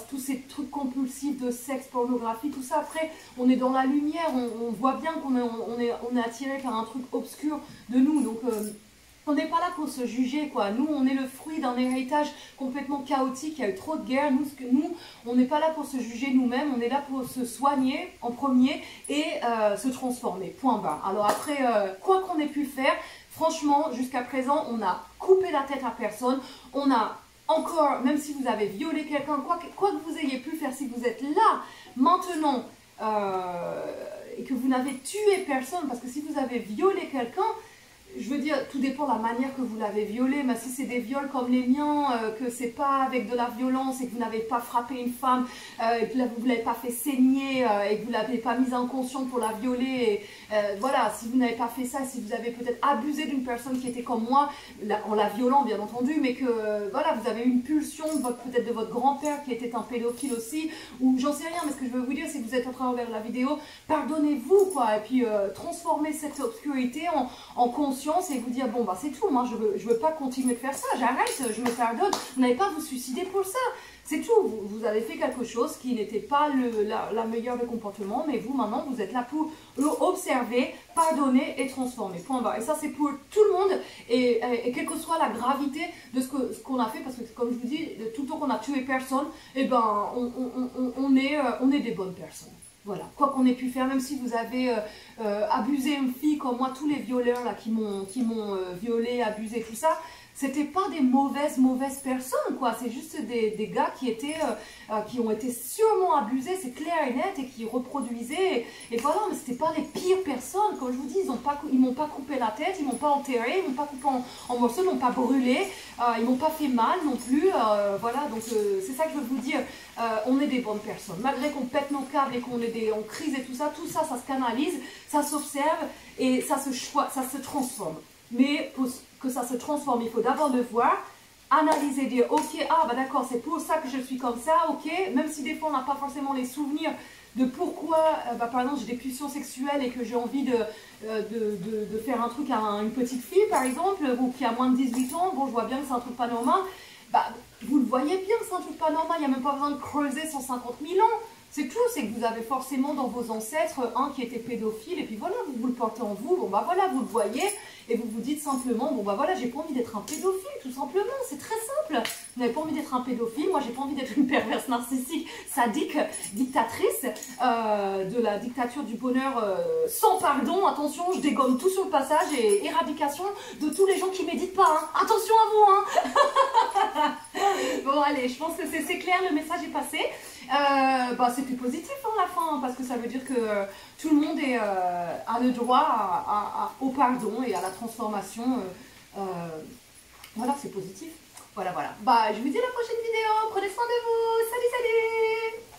tous ces trucs compulsifs de sexe, pornographie, tout ça, après, on est dans la lumière, on voit bien qu'on est attiré par un truc obscur de nous. Donc, on n'est pas là pour se juger, quoi. Nous, on est le fruit d'un héritage complètement chaotique. Il y a eu trop de guerres. Nous, on n'est pas là pour se juger nous-mêmes. On est là pour se soigner en premier et se transformer. Point barre. Alors après, quoi qu'on ait pu faire, franchement, jusqu'à présent, on a coupé la tête à personne. On a encore, même si vous avez violé quelqu'un, quoi que vous ayez pu faire, si vous êtes là, maintenant, et que vous n'avez tué personne, parce que si vous avez violé quelqu'un, je veux dire, tout dépend de la manière que vous l'avez violé, mais si c'est des viols comme les miens, que c'est pas avec de la violence et que vous n'avez pas frappé une femme, et que vous ne l'avez pas fait saigner et que vous ne l'avez pas mise inconsciente pour la violer, voilà, si vous n'avez pas fait ça, si vous avez peut-être abusé d'une personne qui était comme moi, en la violant bien entendu, mais que voilà, vous avez eu une pulsion peut-être de votre grand-père qui était un pédophile aussi, ou j'en sais rien, mais ce que je veux vous dire, c'est que vous êtes en train de regarder la vidéo, pardonnez-vous quoi, et puis transformez cette obscurité en conscience et vous dire bon bah c'est tout, moi je veux pas continuer de faire ça, j'arrête, je me pardonne. Vous n'avez pas à vous suicider pour ça, c'est tout. Vous avez fait quelque chose qui n'était pas la meilleure des comportements, mais vous maintenant vous êtes là pour observer, pardonner et transformer, point barre. Et ça c'est pour tout le monde et quelle que soit la gravité de ce qu'on a fait, parce que comme je vous dis, tout le temps qu'on a tué personne, et ben on est des bonnes personnes. Voilà, quoi qu'on ait pu faire, même si vous avez abusé une fille comme moi, tous les violeurs là, qui m'ont violé, abusé, tout ça, c'était pas des mauvaises personnes, quoi. C'est juste des gars qui ont été sûrement abusés, c'est clair et net, et qui reproduisaient. Et voilà, mais c'était pas les pires personnes. Comme je vous dis, ils m'ont pas coupé la tête, ils m'ont pas enterré, ils m'ont pas coupé en morceaux, ils m'ont pas brûlé, ils m'ont pas fait mal non plus. Voilà, donc c'est ça que je veux vous dire. On est des bonnes personnes. Malgré qu'on pète nos câbles et qu'on est en crise et tout ça, ça se canalise, ça s'observe et ça se transforme. Mais pour que ça se transforme, il faut d'abord le voir, analyser, dire ok, ah bah d'accord, c'est pour ça que je suis comme ça, ok, même si des fois on n'a pas forcément les souvenirs de pourquoi, par exemple, j'ai des pulsions sexuelles et que j'ai envie de faire un truc à une petite fille, par exemple, ou qui a moins de 18 ans, bon, je vois bien que c'est un truc pas normal, bah, vous le voyez bien que c'est un truc pas normal, il n'y a même pas besoin de creuser 150 000 ans. C'est tout, c'est que vous avez forcément dans vos ancêtres un qui était pédophile, et puis voilà, vous le portez en vous, bon bah voilà, vous le voyez, et vous vous dites simplement, bon bah voilà, j'ai pas envie d'être un pédophile, tout simplement, c'est très simple. Vous n'avez pas envie d'être un pédophile, moi j'ai pas envie d'être une perverse narcissique, sadique, dictatrice, de la dictature du bonheur sans pardon, attention, je dégomme tout sur le passage, et éradication de tous les gens qui méditent pas, hein. Attention à vous, hein. Bon allez, je pense que c'est clair, le message est passé. Bah, c'était positif la fin, parce que ça veut dire que tout le monde a le droit au pardon et à la transformation. Voilà, c'est positif. Voilà, voilà. Bah, je vous dis à la prochaine vidéo. Prenez soin de vous. Salut, salut!